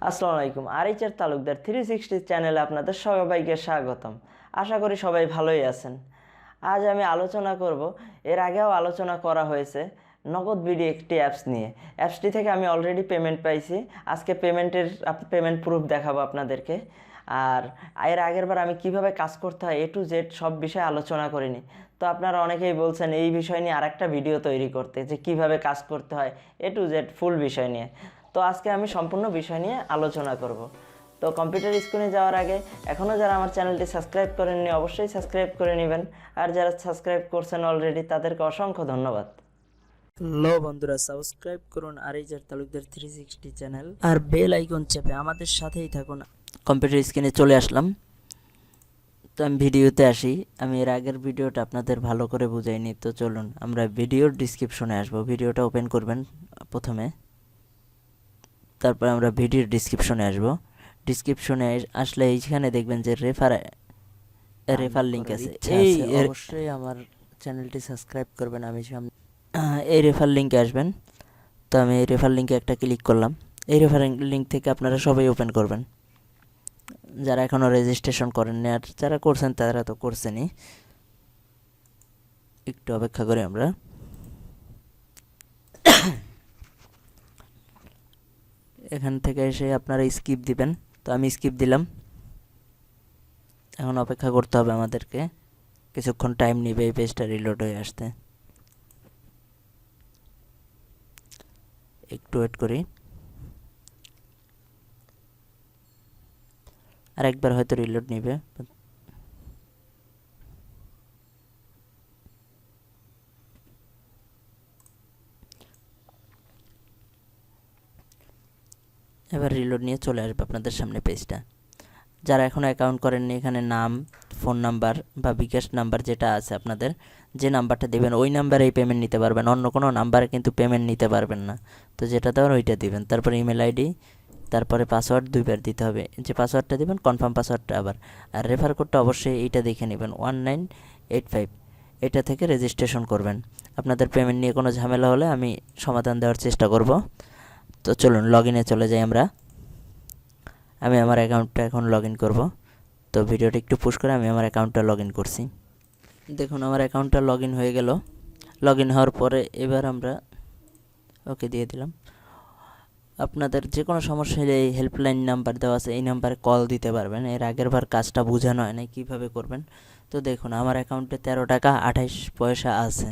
আসসালামু আলাইকুম। তালুকদার 360 চ্যানেলে আপনাদের সবাইকে স্বাগতম। আশা করি সবাই ভালোই আছেন। আজ আমি আলোচনা করব, এর আগেও আলোচনা করা হয়েছে নগদবিডি একটি অ্যাপস নিয়ে। অ্যাপসটি থেকে আমি অলরেডি পেমেন্ট পাইছি। আজকে পেমেন্ট প্রুফ দেখাবো আপনাদেরকে। আর এর আগের বার আমি কিভাবে কাজ করতে হয় A to Z সব বিষয়ে আলোচনা করিনি। তো আপনারা অনেকেই বলছেন এই বিষয় নিয়ে আরেকটা ভিডিও তৈরি করতে, যে কিভাবে কাজ করতে হয় A to Z ফুল বিষয় নিয়ে। তো আজকে আমি সম্পূর্ণ বিষয় নিয়ে আলোচনা করব। তো কম্পিউটার স্ক্রিনে যাওয়ার আগে এখনও যারা আমার চ্যানেলটি সাবস্ক্রাইব করেননি অবশ্যই সাবস্ক্রাইব করে নেবেন, আর যারা সাবস্ক্রাইব করছেন অলরেডি তাদেরকে অসংখ্য ধন্যবাদ। হ্যালো বন্ধুরা, সাবস্ক্রাইব করুন তালুকদার 360 চ্যানেল আর বেল আইকন চেপে আমাদের সাথেই থাকুন। কম্পিউটার স্ক্রিনে চলে আসলাম। তো আমি ভিডিওতে আসি। আমি এর আগের ভিডিওটা আপনাদের ভালো করে বুঝাইনি, তো চলুন আমরা ভিডিওর ডিসক্রিপশনে আসবো। ভিডিওটা ওপেন করবেন প্রথমে, তারপর আমরা ভিডিওর ডিসক্রিপশনে আসবো। ডিসক্রিপশনে আসলে এইখানে দেখবেন যে রেফার লিঙ্ক আছে। অবশ্যই আমার চ্যানেলটি সাবস্ক্রাইব করবেন। আমি এই রেফার লিঙ্কে আসবেন। তো আমি এই রেফার লিঙ্কে একটা ক্লিক করলাম। এই রেফার লিঙ্ক থেকে আপনারা সবাই ওপেন করবেন, যারা এখনও রেজিস্ট্রেশন করেননি। আর যারা করছেন তারা তো করছেনই। একটু অপেক্ষা করি আমরা। এখান থেকে এসে আপনারা স্কিপ দিবেন। তো আমি স্কিপ দিলাম। এখন অপেক্ষা করতে হবে আমাদেরকে, কিছুক্ষণ টাইম নেবে এই পেজটা রিলোড হয়ে আসতে। একটু ওয়েট করি, আর একবার হয়তো রিলোড নেবে। এবার রিলোড নিয়ে চলে আসবে আপনাদের সামনে পেজটা। যারা এখনও অ্যাকাউন্ট করেননি, এখানে নাম, ফোন নাম্বার বা বিকাশ নাম্বার যেটা আছে আপনাদের, যে নাম্বারটা দেবেন ওই নাম্বারেই পেমেন্ট নিতে পারবেন। অন্য কোনো নাম্বারে কিন্তু পেমেন্ট নিতে পারবেন না। তো যেটা দেওয়ার ওইটা দিবেন। তারপর ইমেল আইডি, তারপরে পাসওয়ার্ড 2বার দিতে হবে। যে পাসওয়ার্ডটা দেবেন কনফার্ম পাসওয়ার্ডটা আবার। আর রেফার কোডটা অবশ্যই এইটা দেখে নেবেন, 1985। এটা থেকে রেজিস্ট্রেশন করবেন। আপনাদের পেমেন্ট নিয়ে কোনো ঝামেলা হলে আমি সমাধান দেওয়ার চেষ্টা করব। তো চলুন লগ ইনে চলে যাই আমরা। আমি আমার অ্যাকাউন্টটা এখন লগ ইন করবো। তো ভিডিওটা একটু পুশ করে আমি আমার অ্যাকাউন্টটা লগ ইন করছি। দেখুন আমার অ্যাকাউন্টটা লগ ইন হয়ে গেল। লগ ইন হওয়ার পরে এবার আমরা ওকে দিয়ে দিলাম। আপনাদের যে কোনো সমস্যা হলে এই হেল্পলাইন নাম্বার দেওয়া আছে, এই নাম্বারে কল দিতে পারবেন। এর আগের বার কাজটা বোঝানো হয় নাই কীভাবে করবেন। তো দেখুন আমার অ্যাকাউন্টে 13 টাকা 28 পয়সা আছে,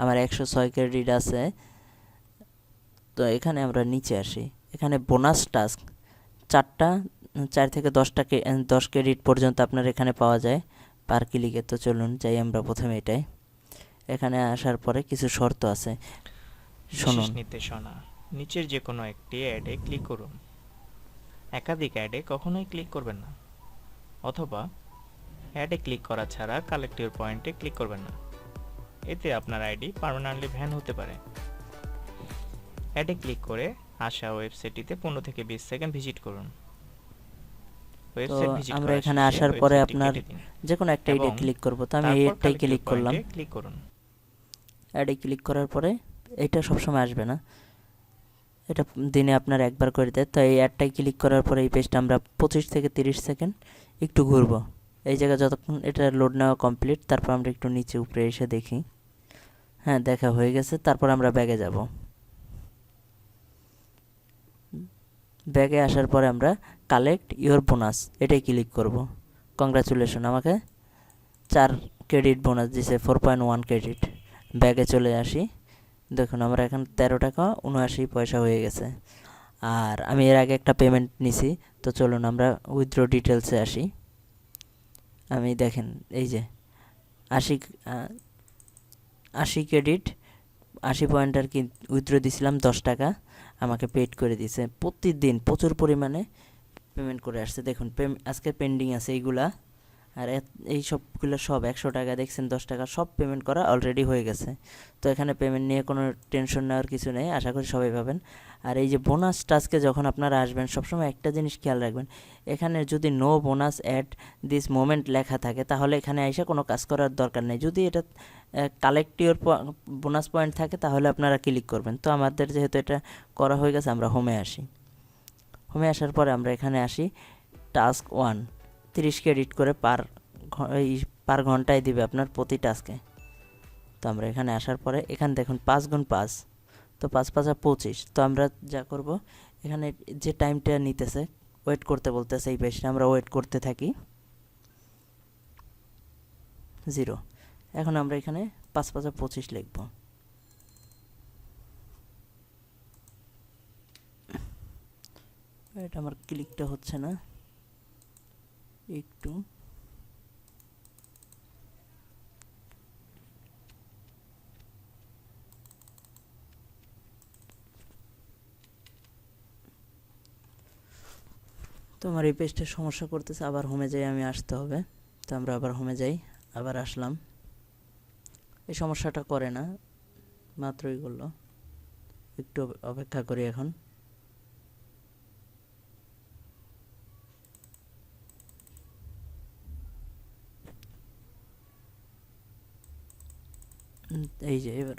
আমার 106 ক্রেডিট আছে। তো এখানে আমরা নিচে আসি। এখানে বোনাস টাস্ক 4 থেকে 10 ক্রেডিট পর্যন্ত আপনার এখানে পাওয়া যায় পার ক্লিকে। তো চলুন যাই আমরা প্রথমে এটাই। এখানে আসার পরে কিছু শর্ত আছে, শুনুন। নির্দেশনা, নিচের যে কোনো একটি অ্যাডে ক্লিক করুন। একাধিক অ্যাডে কখনোই ক্লিক করবেন না, অথবা অ্যাডে ক্লিক করা ছাড়া কালেক্টিভ পয়েন্টে ক্লিক করবেন না। এতে আপনার আইডি পার্মানেন্টলি ব্যান হতে পারে। অ্যাডে ক্লিক করে আসা ওয়েবসাইটটিতে 15 থেকে 20 সেকেন্ড ভিজিট করুন। ওয়েবসাইট ভিজিট আমরা এখানে আসার পরে আপনার যে কোনো একটা অ্যাডে ক্লিক করব। তো আমি এইটাই ক্লিক করলাম। ক্লিক করুন। অ্যাডে ক্লিক করার পরে এটা সবসময় আসবে না, এটা দিনে আপনার একবার করে দেয়। তো এই অ্যাডটাই ক্লিক করার পরে এই পেজটা আমরা 25 থেকে 30 সেকেন্ড একটু ঘুরবো। এই জায়গায় যতক্ষণ এটা লোড নেওয়া কমপ্লিট, তারপর আমরা একটু নিচে উপরে এসে দেখি। হ্যাঁ, দেখা হয়ে গেছে। তারপর আমরা ব্যাগে যাব। ব্যাগে আসার পরে আমরা কালেক্ট ইওর বোনাস এটাই ক্লিক করব। কংগ্রাচুলেশন, আমাকে 4 ক্রেডিট বোনাস দিছে, 4.1 ক্রেডিট। ব্যাগে চলে আসি। দেখুন আমার এখন 13 টাকা 79 পয়সা হয়ে গেছে। আর আমি এর আগে একটা পেমেন্ট নিছি। তো চলুন আমরা উইথড্র ডিটেলসে আসি। আমি দেখেন এই যে 80 ক্রেডিট 80 পয়েন্ট আর কি উইথড্র দিছিলাম, 10 টাকা আমাকে পেড করে দিয়েছে। প্রতিদিন প্রচুর পরিমাণে পেমেন্ট করে আসছে। দেখুন আজকে পেন্ডিং আছে এইগুলা, আর এই সবগুলো সব 100 টাকা দেখছেন, 10 টাকা সব পেমেন্ট করা অলরেডি হয়ে গেছে। তো এখানে পেমেন্ট নিয়ে কোনো টেনশন নেওয়ার কিছু নেই, আশা করি সবাই পাবেন। আর এই যে বোনাস টাস্কে যখন আপনারা আসবেন সবসময় একটা জিনিস খেয়াল রাখবেন, এখানে যদি no bonus at this moment লেখা থাকে তাহলে এখানে এসে কোনো কাজ করার দরকার নেই। যদি এটা কালেক্ট ইওর বোনাস পয়েন্ট থাকে তাহলে আপনারা ক্লিক করবেন। তো আমাদের যেহেতু এটা করা হয়ে গেছে, আমরা হোমে আসি। হোমে আসার পরে আমরা এখানে আসি টাস্ক 1 30 ক্রেডিট করে পার ঘন্টায় দিবে আপনার প্রতি টাস্কে। তো আমরা এখানে আসার পরে এখানে দেখুন 5 গুণ 5, তো 5 5 25। তো আমরা যা করব এখানে যে টাইমটা নিতেছে ওয়েট করতে বলতেছে এই পেজটা, আমরা ওয়েট করতে থাকি 0। এখন আমরা এখানে 5 5 25 লিখব। এটা আমার ক্লিকটা হচ্ছে না একটু, তো আমার এই পেজটা সমস্যা করতেছে, আবার হোমে যাই আমি আসতে হবে। তো আমরা আবার হোমে যাই, আবার আসলাম, এই সমস্যাটা করে না, মাত্রই করলো, একটু অপেক্ষা করি। এখন এই যে এবার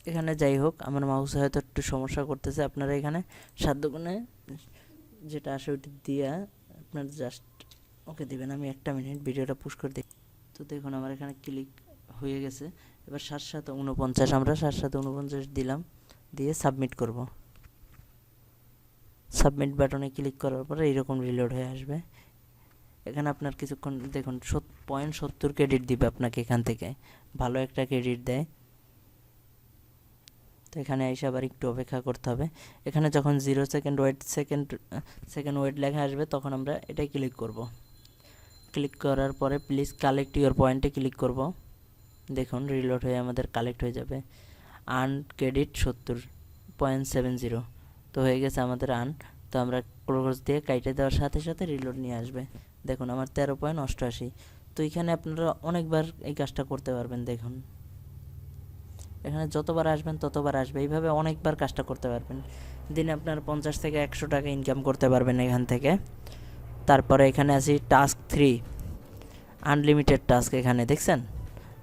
এখানে যাই হোক আমার মাউসে হয়তো একটু সমস্যা করতেছে, আপনারা এখানে সাধ্যগুণে যেটা আসে ওইটা দিয়া আপনার জাস্ট ওকে দিবেন। আমি 1 মিনিট ভিডিওটা পুশ করে দিই। তো দেখুন আমার এখানে ক্লিক হয়ে গেছে। এবার 749, আমরা 749 দিলাম, দিয়ে সাবমিট করব। সাবমিট বাটনে ক্লিক করার পরে এইরকম রিলোড হয়ে আসবে। এখানে আপনার কিছুক্ষণ দেখুন 0.70 ক্রেডিট দিবে আপনাকে এখান থেকে, ভালো একটা ক্রেডিট দেয়। তো এখানে এসে আবার একটু অপেক্ষা করতে হবে। এখানে যখন 0 সেকেন্ড ওয়েট লেখা আসবে তখন আমরা এটাই ক্লিক করব। ক্লিক করার পরে প্লিজ কালেক্ট ইউর পয়েন্টে ক্লিক করব। দেখুন রিলোড হয়ে আমাদের কালেক্ট হয়ে যাবে। আর্ন ক্রেডিট 70.70, তো হয়ে গেছে আমাদের আর্ন। তো আমরা ক্লোজ দিয়ে কাইটে দেওয়ার সাথে সাথে রিলোড নিয়ে আসবে। দেখুন আমার 13.88। তো এখানে আপনারা অনেকবার এই কাজটা করতে পারবেন। দেখুন এখানে যতবার আসবেন ততবার আসবে, এইভাবে অনেকবার কাজটা করতে পারবেন। দিনে আপনার 50 থেকে 100 টাকা ইনকাম করতে পারবেন এখান থেকে। তারপরে এখানে আসি টাস্ক 3 আনলিমিটেড টাস্ক, এখানে দেখছেন।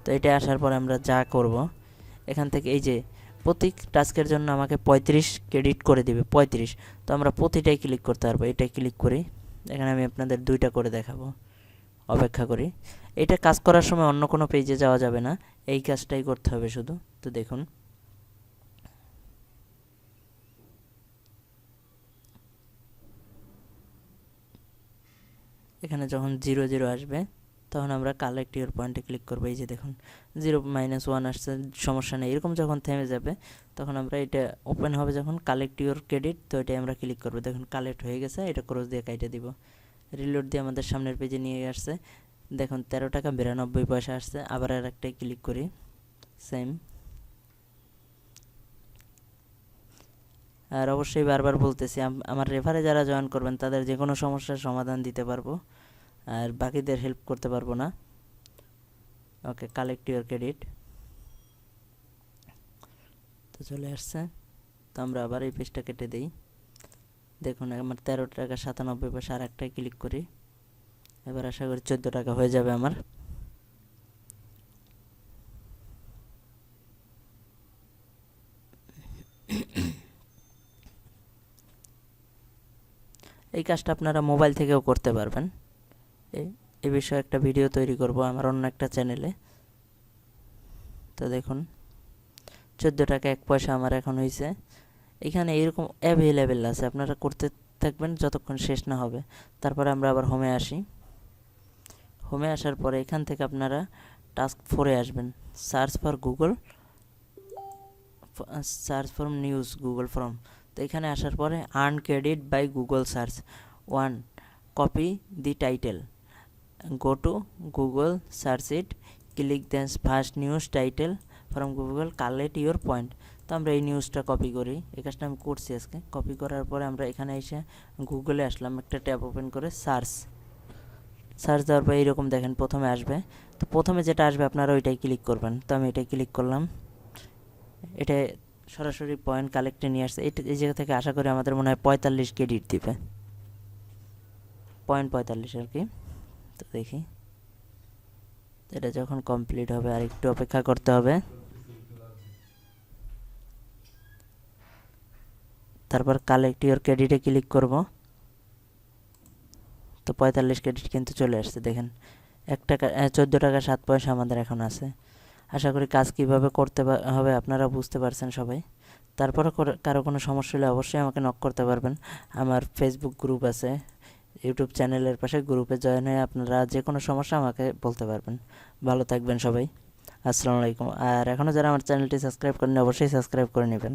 তো এটা আসার পরে আমরা যা করব এখান থেকে এই যে প্রতি টাস্কের জন্য আমাকে 35 ক্রেডিট করে দিবে, 35। তো আমরা প্রতিটাই ক্লিক করতে পারবো। এটাই ক্লিক করি, এখানে আমি আপনাদের 2টা করে দেখাবো, অপেক্ষা করি। এটা কাজ করার সময় অন্য কোনো পেজে যাওয়া যাবে না, এই কাজটাই করতে হবে শুধু। তো দেখুন এখানে যখন 0 0 আসবে তখন আমরা কালেক্ট ইউর পয়েন্টে ক্লিক করবো। এই যে দেখুন 0-1 আসছে, সমস্যা নেই। এরকম যখন থেমে যাবে তখন আমরা এটা ওপেন হবে যখন কালেক্ট ইউর ক্রেডিট, তো এটাই আমরা ক্লিক করবো। দেখুন কালেক্ট হয়ে গেছে, এটা ক্রস দিয়ে কাইটে দিব। রিলোড দিয়ে আমাদের সামনের পেজে নিয়ে আসছে। দেখুন 13 টাকা 92 পয়সা আসছে। আবার আর একটাই ক্লিক করি, সেম। আর অবশ্যই বারবার বলতেছি আমার রেফারে যারা জয়েন করবেন তাদের যে কোনো সমস্যার সমাধান দিতে পারবো, আর বাকিদের হেল্প করতে পারবো না। ওকে, কালেক্ট ইউর ক্রেডিট, তো চলে আসছে। তো আমরা আবার এই পেজটা কেটে দিই। দেখুন আমার 13 টাকা 97 পয়সা। আর একটাই ক্লিক করি, এবার আশা করি 14 টাকা হয়ে যাবে আমার। এই কাজটা আপনারা মোবাইল থেকেও করতে পারবেন। এই বিষয়ে একটা ভিডিও তৈরি করব আমার অন্য একটা চ্যানেলে। তো দেখুন 14 টাকা 1 পয়সা আমার এখন হয়েছে। এখানে এরকম অ্যাভেলেবেল আছে, আপনারা করতে থাকবেন যতক্ষণ শেষ না হবে। তারপরে আমরা আবার হোমে আসি। হোমে আসার পরে এখান থেকে আপনারা টাস্ক 4-এ আসবেন। Search for news Google form. তো এখানে আসার পরে earn credit by Google search 1, copy the title, go to Google, search it, click the first news title from Google, collect your point। তো আমরা এই নিউজটা কপি করি, এই কাজটা আমি করছি আজকে। কপি করার পরে আমরা এখানে এসে গুগলে আসলাম, একটা ট্যাব ওপেন করে সার্চ দেওয়ার পর এইরকম দেখেন প্রথমে আসবে। তো প্রথমে যেটা আসবে আপনারা ওইটাই ক্লিক করবেন। তো আমি এটাই ক্লিক করলাম, এটা সরাসরি পয়েন্ট কালেক্টে নিয়ে আসছে। এই জায়গা থেকে আশা করি আমাদের মনে হয় 45 ক্রেডিট দিবে, 0.45 আর কি। তো দেখি এটা যখন কমপ্লিট হবে আর একটু অপেক্ষা করতে হবে। তারপর কালেক্ট ইওর ক্রেডিটে ক্লিক করব। তো 45 ক্রেডিট কিন্তু চলে আসছে, দেখেন 14 টাকা 7 পয়সা আমাদের এখন আছে। আশা করি কাজ কীভাবে করতে হবে আপনারা বুঝতে পারছেন সবাই। তারপরে কারো কোনো সমস্যা হলে অবশ্যই আমাকে নক করতে পারবেন। আমার ফেসবুক গ্রুপ আছে, ইউটিউব চ্যানেলের পাশে গ্রুপে জয়েন হয়ে আপনারা যে কোনো সমস্যা আমাকে বলতে পারবেন। ভালো থাকবেন সবাই, আসসালামু আলাইকুম। আর এখনও যারা আমার চ্যানেলটি সাবস্ক্রাইব করেনি অবশ্যই সাবস্ক্রাইব করে নেবেন।